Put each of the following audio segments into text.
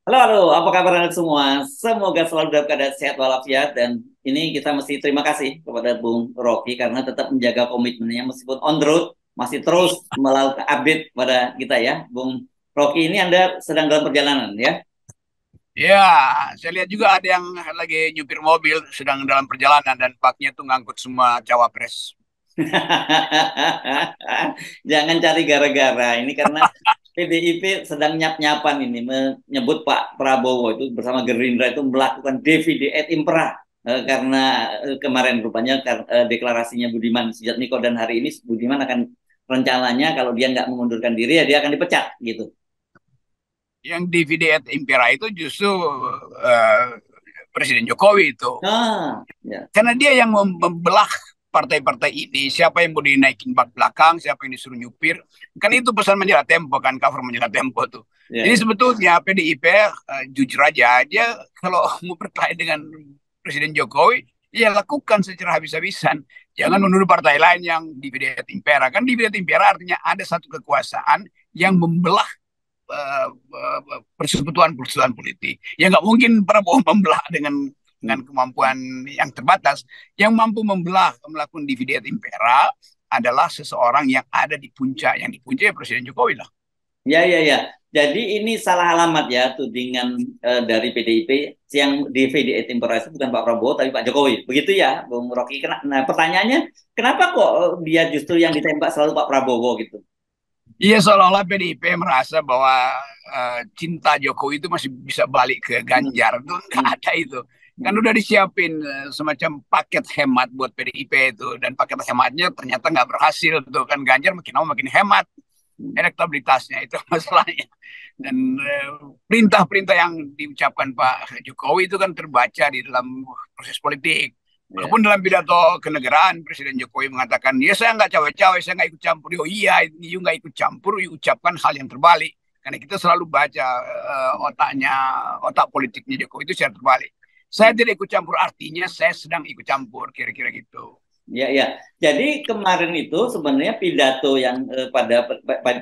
Halo, halo, apa kabar anda semua? Semoga selalu dalam keadaan sehat walafiat dan ini kita mesti terima kasih kepada Bung Rocky karena tetap menjaga komitmennya meskipun on the road masih terus melakukan update pada kita ya. Bung Rocky ini Anda sedang dalam perjalanan ya. Ya, saya lihat juga ada yang lagi nyupir mobil sedang dalam perjalanan dan baknya tuh ngangkut semua cawapres. Jangan cari gara-gara ini karena PDIP sedang nyap-nyapan ini menyebut Pak Prabowo itu bersama Gerindra itu melakukan DVD et impera karena kemarin rupanya deklarasinya Budiman Sujatmiko dan hari ini Budiman akan rencananya kalau dia nggak mengundurkan diri ya dia akan dipecat gitu. Yang DVD et Impera itu justru eh, Presiden Jokowi itu. Ah, ya. Karena dia yang membelah partai-partai ini, siapa yang mau dinaikin bak belakang, siapa yang disuruh nyupir. Kan itu pesan majalah Tempo kan, cover majalah Tempo tuh. Ya, Jadi ya. sebetulnya PDIP jujur aja, dia kalau mau berkelahi dengan Presiden Jokowi, ya lakukan secara habis-habisan. Jangan Hmm. menuduh partai lain yang divide et impera. Kan divide et impera artinya ada satu kekuasaan yang membelah persekutuan-persekutuan politik. Ya nggak mungkin Prabowo membelah dengan Hmm. kemampuan yang terbatas. Yang mampu membelah, melakukan divide et impera adalah seseorang yang ada di puncak, yang di puncak ya Presiden Jokowi lah. Ya, ya, ya. Jadi ini salah alamat ya tudingan dari PDIP yang di VDI Impera itu bukan Pak Prabowo tapi Pak Jokowi. Begitu ya, Bung Rocky. Nah, pertanyaannya kenapa kok dia justru yang ditembak selalu Pak Prabowo gitu? Iya seolah-olah PDIP merasa bahwa cinta Jokowi itu masih bisa balik ke Hmm, Ganjar. Itu nggak hmm, ada itu. Kan hmm, udah disiapin semacam paket hemat buat PDIP itu. Dan paket hematnya ternyata nggak berhasil tuh. Kan Ganjar makin lama makin hemat hmm. elektabilitasnya itu masalahnya. Dan perintah-perintah yang diucapkan Pak Jokowi itu kan terbaca di dalam proses politik. Ya. Walaupun dalam pidato kenegaraan Presiden Jokowi mengatakan, ya saya nggak cawe-cawe, saya nggak ikut campur. Oh iya, you nggak ikut campur, you ucapkan hal yang terbalik. Karena kita selalu baca otak politiknya Jokowi itu secara terbalik. Saya tidak ikut campur artinya saya sedang ikut campur, kira-kira gitu. Ya, ya. Jadi kemarin itu sebenarnya pidato yang pada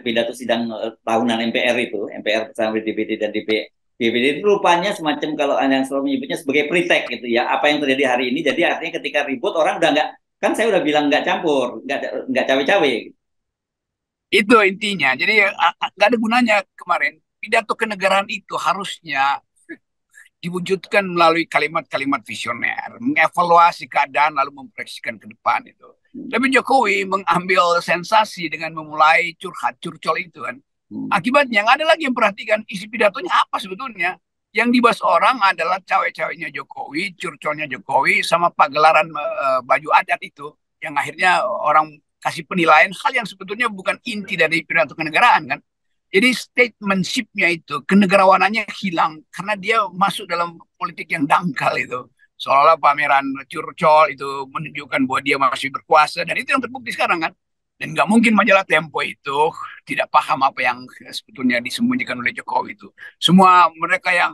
pidato sidang tahunan MPR itu, MPR bersama DPD dan DPD itu rupanya semacam kalau Anda yang selalu menyebutnya sebagai pretek gitu ya. Apa yang terjadi hari ini, jadi artinya ketika ribut orang udah nggak, kan saya udah bilang nggak campur, nggak cawe-cawe. Itu intinya. Jadi nggak ada gunanya kemarin. Pidato kenegaraan itu harusnya diwujudkan melalui kalimat-kalimat visioner, mengevaluasi keadaan lalu memproyeksikan ke depan itu. Tapi Jokowi mengambil sensasi dengan memulai curhat, curcol itu kan. Hmm. Akibatnya nggak ada lagi yang perhatikan isi pidatonya apa sebetulnya. Yang dibahas orang adalah cawe-cawenya Jokowi, curcolnya Jokowi, sama pagelaran baju adat itu. Yang akhirnya orang kasih penilaian hal yang sebetulnya bukan inti dari pidato kenegaraan kan. Jadi statementship-nya itu, kenegarawanannya hilang karena dia masuk dalam politik yang dangkal itu. Seolah-olah pameran curcol itu menunjukkan bahwa dia masih berkuasa dan itu yang terbukti sekarang kan. Dan nggak mungkin majalah Tempo itu tidak paham apa yang sebetulnya disembunyikan oleh Jokowi itu. Semua mereka yang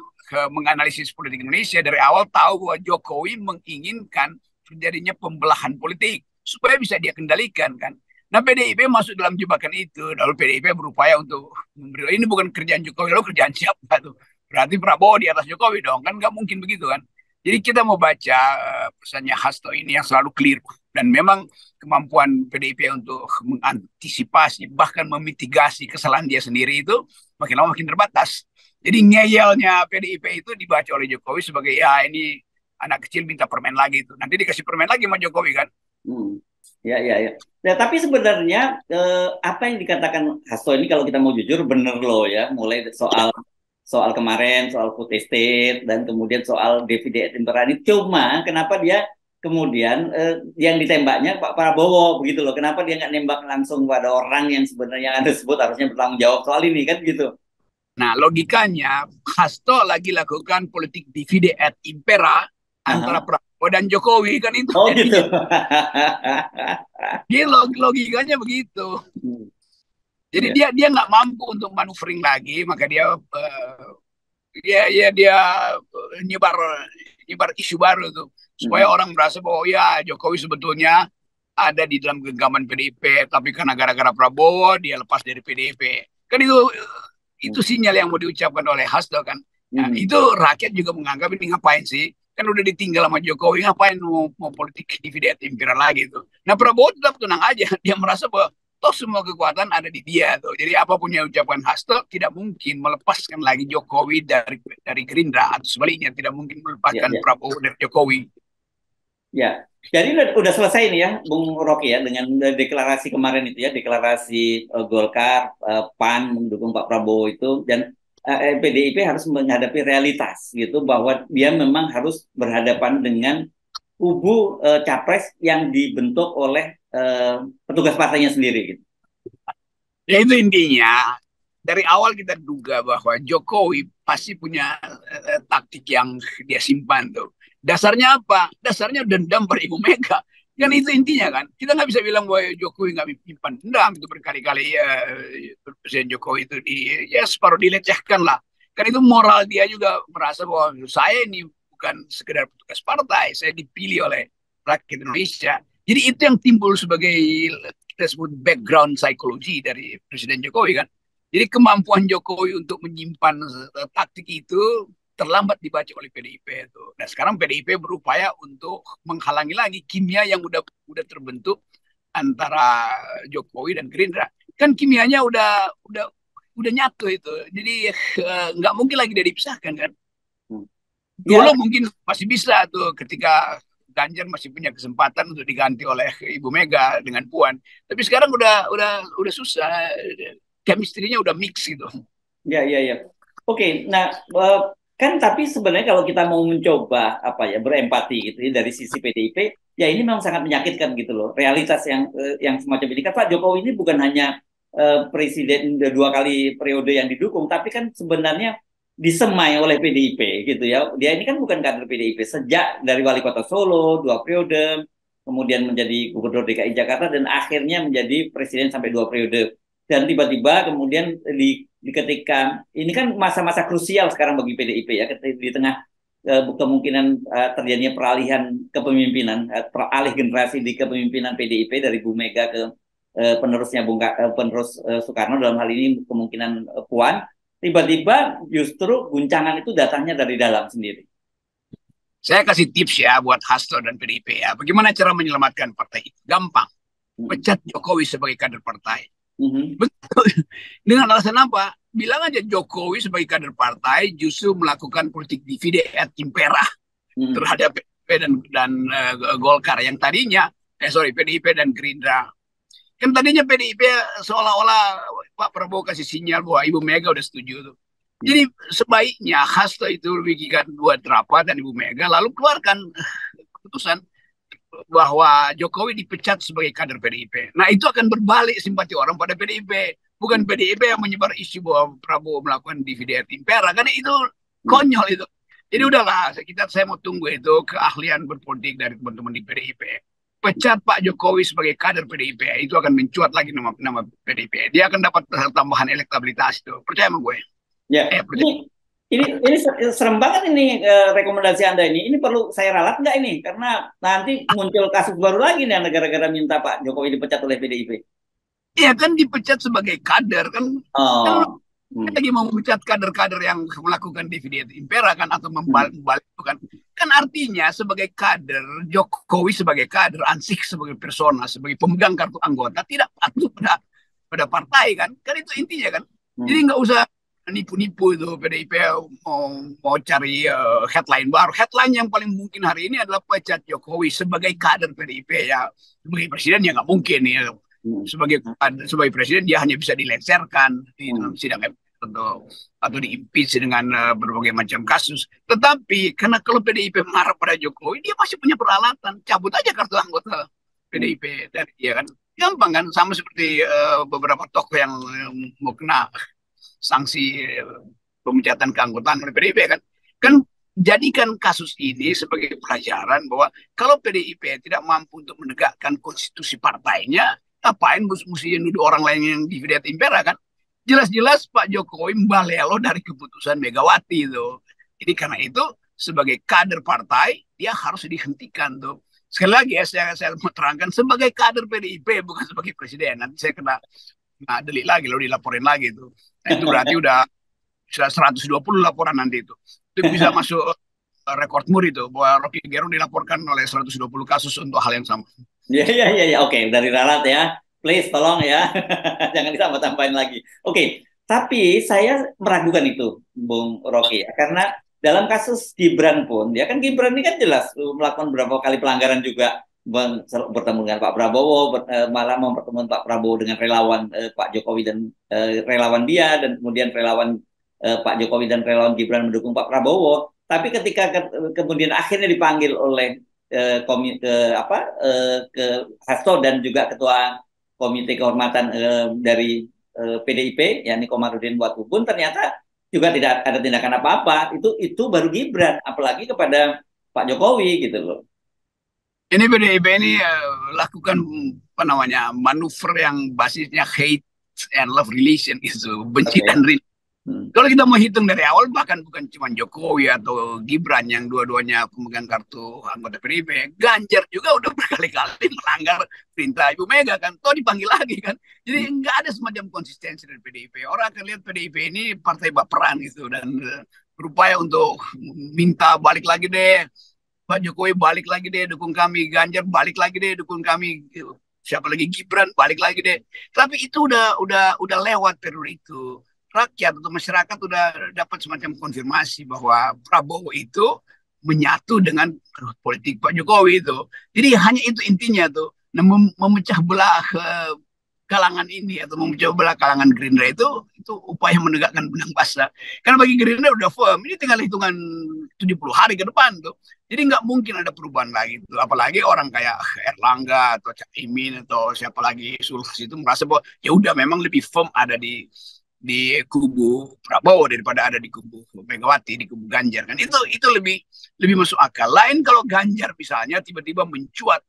menganalisis politik Indonesia dari awal tahu bahwa Jokowi menginginkan terjadinya pembelahan politik supaya bisa dia kendalikan kan. Nah PDIP masuk dalam jebakan itu, lalu PDIP berupaya untuk memberi ini bukan kerjaan Jokowi, lalu kerjaan siapa tuh? Berarti Prabowo di atas Jokowi dong, kan nggak mungkin begitu kan? Jadi kita mau baca pesannya Hasto ini yang selalu clear dan memang kemampuan PDIP untuk mengantisipasi bahkan memitigasi kesalahan dia sendiri itu makin lama makin terbatas. Jadi ngeyelnya PDIP itu dibaca oleh Jokowi sebagai ya ini anak kecil minta permen lagi itu. Nanti dikasih permen lagi sama Jokowi kan? Hmm. Ya, ya, ya. Ya, tapi sebenarnya apa yang dikatakan Hasto ini kalau kita mau jujur bener loh ya, mulai soal soal kemarin, soal food estate, dan kemudian soal dividen impera ini. Cuma kenapa dia kemudian yang ditembaknya Pak Prabowo begitu loh. Kenapa dia nggak nembak langsung pada orang yang sebenarnya yang Anda sebut harusnya bertanggung jawab soal ini kan gitu. Nah, logikanya Hasto lagi lakukan politik divide et impera antara Aha. Prabowo dan Jokowi kan itu Oh gitu. jadinya. Dia logikanya begitu. Hmm. Jadi Ya. dia nggak mampu untuk maneuvering lagi, maka dia nyebar nyebar isu baru tuh supaya Hmm. orang merasa bahwa ya Jokowi sebetulnya ada di dalam genggaman PDIP, tapi karena gara-gara Prabowo dia lepas dari PDIP. Kan itu Hmm. sinyal yang mau diucapkan oleh Hasto kan. Nah, Mhm. itu rakyat juga menganggap ini ngapain sih? Kan udah ditinggal sama Jokowi, ngapain mau politik dividen imperial lagi tuh. Nah, Prabowo tetap tenang aja. Dia merasa bahwa toh semua kekuatan ada di dia tuh. Jadi apapun yang ucapkan Hasto tidak mungkin melepaskan lagi Jokowi dari Gerindra atau sebaliknya tidak mungkin Ya, melepaskan ya, Prabowo dari Jokowi. ya. Jadi udah selesai nih ya, Bung Rocky ya, dengan deklarasi kemarin itu ya, deklarasi Golkar, PAN mendukung Pak Prabowo itu, dan PDIP harus menghadapi realitas gitu bahwa dia memang harus berhadapan dengan kubu capres yang dibentuk oleh petugas partainya sendiri gitu. Ya itu intinya. Dari awal kita duga bahwa Jokowi pasti punya taktik yang dia simpan tuh. Dasarnya apa? Dasarnya dendam pada Ibu Mega. Kan Hmm. itu intinya kan. Kita nggak bisa bilang bahwa Jokowi nggak menyimpan dendam itu berkali-kali Presiden Jokowi itu ya separuh dilecehkan lah. Kan itu moral dia juga merasa bahwa saya ini bukan sekedar petugas partai, saya dipilih oleh rakyat Indonesia. Jadi itu yang timbul sebagai kita sebut background psikologi dari Presiden Jokowi kan. Jadi kemampuan Jokowi untuk menyimpan taktik itu terlambat dibaca oleh PDIP itu. Nah sekarang PDIP berupaya untuk menghalangi lagi kimia yang udah terbentuk antara Jokowi dan Gerindra. Kan kimianya udah nyatu itu. Jadi nggak mungkin lagi dia dipisahkan kan. Hmm. Ya, Dulu mungkin masih bisa tuh ketika Ganjar masih punya kesempatan untuk diganti oleh Ibu Mega dengan Puan. Tapi sekarang udah susah. Chemistry-nya udah mix gitu. ya, ya, ya. Oke, nah kan tapi sebenarnya kalau kita mau mencoba apa ya berempati gitu ya dari sisi PDIP, ya ini memang sangat menyakitkan gitu loh. Realitas yang semacam ini kan Pak Jokowi ini bukan hanya presiden dua kali periode yang didukung, tapi kan sebenarnya disemai oleh PDIP gitu ya. Dia ini kan bukan kader PDIP sejak dari wali kota Solo dua periode, kemudian menjadi gubernur DKI Jakarta dan akhirnya menjadi presiden sampai dua periode. Dan tiba-tiba kemudian di ketika ini kan masa-masa krusial sekarang bagi PDIP ya di tengah kemungkinan terjadinya peralihan kepemimpinan peralih generasi di kepemimpinan PDIP dari Bu Mega ke penerusnya penerus Soekarno dalam hal ini kemungkinan Puan tiba-tiba justru guncangan itu datangnya dari dalam sendiri. Saya kasih tips ya buat Hasto dan PDIP ya. Bagaimana cara menyelamatkan partai itu? Gampang. Mm Pecat Jokowi sebagai kader partai. -hmm. Betul. Dengan alasan apa? Bilang aja Jokowi sebagai kader partai justru melakukan politik divide et impera Mm terhadap PDIP dan Golkar yang tadinya PDIP dan Gerindra. Kan tadinya PDIP seolah-olah Pak Prabowo kasih sinyal bahwa Ibu Mega udah setuju tuh. -hmm. Jadi sebaiknya Hasto itu bikin dua rapat dan Ibu Mega lalu keluarkan keputusan bahwa Jokowi dipecat sebagai kader PDIP. Nah itu akan berbalik simpati orang pada PDIP. Bukan PDIP yang menyebar isu bahwa Prabowo melakukan dividen impera. Kan itu konyol itu. Jadi udahlah, saya mau tunggu itu keahlian berpolitik dari teman-teman di PDIP. Pecat Pak Jokowi sebagai kader PDIP. Itu akan mencuat lagi nama PDIP. Dia akan dapat tambahan elektabilitas itu. Percaya sama gue. Ya, Percaya. ini serem banget ini rekomendasi Anda ini. Ini perlu saya ralat nggak ini? Karena nanti muncul kasus baru lagi nih negara-negara minta Pak Jokowi dipecat oleh PDIP. Iya kan dipecat sebagai kader kan kan Oh, lagi mau memecat kader-kader yang melakukan dividen impera kan atau hmm, membalik kan kan artinya sebagai kader Jokowi sebagai kader Ansik sebagai persona sebagai pemegang kartu anggota tidak patuh pada partai kan itu intinya kan jadi hmm, nggak usah nipu-nipu itu PDIP mau cari headline baru headline yang paling mungkin hari ini adalah pecat Jokowi sebagai kader PDIP ya sebagai presiden ya nggak mungkin ya hmm, sebagai presiden dia hanya bisa dilengsarkan di dalam hmm, sidang MPR atau diimpeach dengan berbagai macam kasus. Tetapi karena kalau PDIP marah pada Jokowi, dia masih punya peralatan. Cabut aja kartu anggota hmm, PDIP dari dia kan. Gampang kan, sama seperti beberapa tokoh yang mau kena sanksi pemecatan keanggotaan oleh PDIP kan. Kan jadikan kasus ini sebagai pelajaran bahwa kalau PDIP tidak mampu untuk menegakkan konstitusi partainya, ngapain mesti nuduh orang lain yang dividen impera kan? Jelas-jelas Pak Jokowi membalelo dari keputusan Megawati itu. Jadi karena itu sebagai kader partai dia harus dihentikan tuh. Sekali lagi ya saya mau terangkan sebagai kader PDIP bukan sebagai presiden. Nanti saya kena delik lagi lalu dilaporin lagi tuh. Nah, itu berarti udah bisa 120 laporan nanti itu bisa masuk rekor muri itu bahwa Rocky Gerung dilaporkan oleh 120 kasus untuk hal yang sama. Ya, ya, ya, ya. Oke, dari Ralat ya. Please, tolong ya. Jangan ditambah-tambahin lagi. Oke, tapi saya meragukan itu, Bung Rocky. Karena dalam kasus Gibran pun, ya kan Gibran ini kan jelas melakukan beberapa kali pelanggaran juga. Bertemu dengan Pak Prabowo, malah mempertemukan Pak Prabowo dengan relawan Pak Jokowi dan relawan dia, dan kemudian relawan Pak Jokowi dan relawan Gibran mendukung Pak Prabowo. Tapi ketika kemudian akhirnya dipanggil oleh ke Hasto dan juga ketua komite kehormatan dari PDIP yakni Komarudin Watubun, ternyata juga tidak ada tindakan apa-apa. Itu baru Gibran, apalagi kepada Pak Jokowi gitu loh. Ini PDIP ini lakukan apa namanya manuver yang basisnya hate and love relation itu, benci dan rindu. Kalau kita mau hitung dari awal, bahkan bukan cuma Jokowi atau Gibran yang dua-duanya pemegang kartu anggota PDIP, Ganjar juga udah berkali-kali melanggar perintah Ibu Mega kan, toh dipanggil lagi kan. Jadi nggak ada semacam konsistensi dari PDIP. Orang akan lihat PDIP ini partai baperan gitu dan berupaya untuk minta balik lagi deh, Pak Jokowi balik lagi deh dukung kami, Ganjar balik lagi deh dukung kami, siapa lagi Gibran balik lagi deh. Tapi itu udah lewat periode itu. Rakyat atau masyarakat udah dapat semacam konfirmasi bahwa Prabowo itu menyatu dengan politik Pak Jokowi itu. Jadi hanya itu intinya tuh. Nah, memecah belah kalangan ini atau memecah belah kalangan Gerindra itu upaya menegakkan benang basah. Karena bagi Gerindra udah firm, ini tinggal hitungan 70 hari ke depan tuh. Jadi nggak mungkin ada perubahan lagi tuh. Apalagi orang kayak Erlangga atau Cak Imin atau siapa lagi Sulhas itu merasa bahwa ya udah memang lebih firm ada di kubu Prabowo daripada ada di kubu Megawati, di kubu Ganjar kan. Itu lebih masuk akal. Lain kalau Ganjar misalnya tiba-tiba mencuat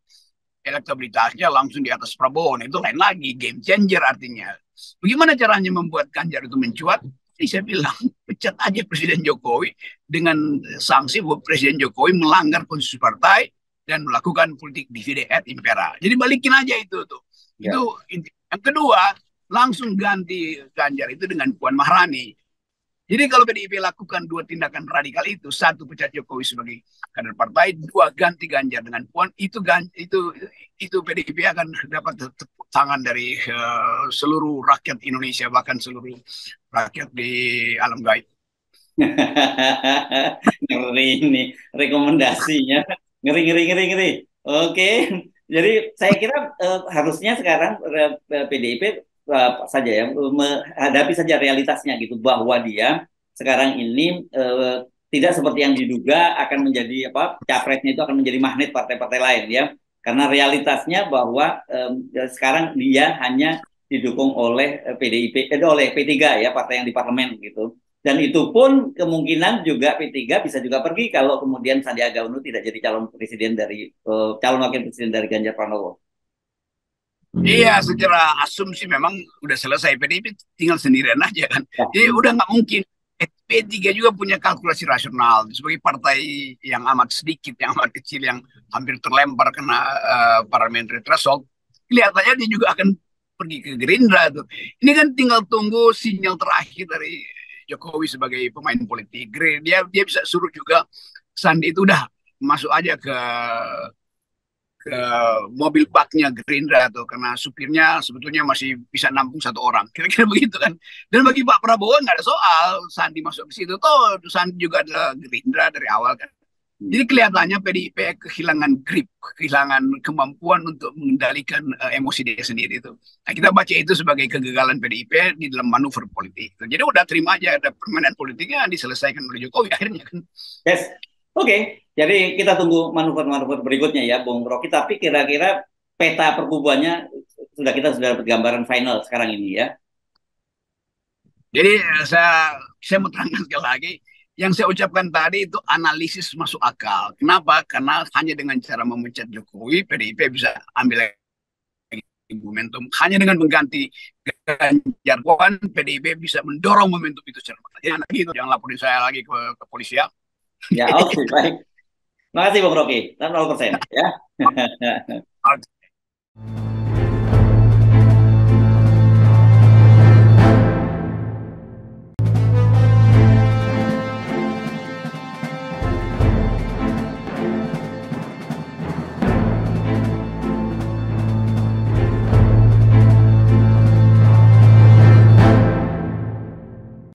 elektabilitasnya langsung di atas Prabowo, nah itu lain lagi, game changer artinya. Bagaimana caranya membuat Ganjar itu mencuat? Jadi saya bilang pecat aja Presiden Jokowi dengan sanksi bahwa Presiden Jokowi melanggar konstitusi partai dan melakukan politik divide et impera. Jadi balikin aja itu tuh. Ya. Itu yang kedua, langsung ganti Ganjar itu dengan Puan Maharani. Jadi kalau PDIP lakukan dua tindakan radikal itu, satu pecat Jokowi sebagai kader partai, dua ganti Ganjar dengan Puan, itu PDIP akan dapat tepuk tangan dari seluruh rakyat Indonesia, bahkan seluruh rakyat di alam gaib. Ngeri ini rekomendasinya, ngeri. Oke, jadi saya kira harusnya sekarang PDIP saja ya menghadapi saja realitasnya gitu, bahwa dia sekarang ini tidak seperti yang diduga akan menjadi capresnya itu akan menjadi magnet partai-partai lain ya, karena realitasnya bahwa sekarang dia hanya didukung oleh PDIP oleh P3 ya, partai yang di parlemen gitu, dan itu pun kemungkinan juga P3 bisa juga pergi kalau kemudian Sandiaga Uno tidak jadi calon wakil presiden dari Ganjar Pranowo. Iya, secara asumsi memang udah selesai, PDIP tinggal sendirian aja kan. Jadi udah nggak mungkin. P3 juga punya kalkulasi rasional sebagai partai yang amat sedikit, yang amat kecil, yang hampir terlempar kena parliamentary threshold. Kelihatannya dia juga akan pergi ke Gerindra tuh. Ini kan tinggal tunggu sinyal terakhir dari Jokowi sebagai pemain politik. Dia bisa suruh juga Sandi itu udah masuk aja ke mobil baknya Gerindra tuh, karena supirnya sebetulnya masih bisa nampung satu orang, kira-kira begitu kan. Dan bagi Pak Prabowo nggak ada soal Sandi masuk ke situ, toh Sandi juga adalah Gerindra dari awal kan. Jadi kelihatannya PDIP kehilangan grip, kehilangan kemampuan untuk mengendalikan emosi dia sendiri itu. Nah, kita baca itu sebagai kegagalan PDIP di dalam manuver politik. Jadi udah terima aja, ada permainan politiknya diselesaikan oleh Jokowi akhirnya kan. Yes. Oke, jadi kita tunggu manuver-manuver berikutnya ya, Bung Rocky. Tapi kira-kira peta perkubuannya kita sudah dapat gambaran final sekarang ini ya. Jadi saya mau terangkan sekali lagi, yang saya ucapkan tadi itu analisis masuk akal. Kenapa? Karena hanya dengan cara memecat Jokowi, PDIP bisa ambil momentum. Hanya dengan mengganti Ganjar, PDIP bisa mendorong momentum itu secara jangan laporin saya lagi ke kepolisian. Ya, oke, baik. Terima kasih Bung Rocky. 0% ya.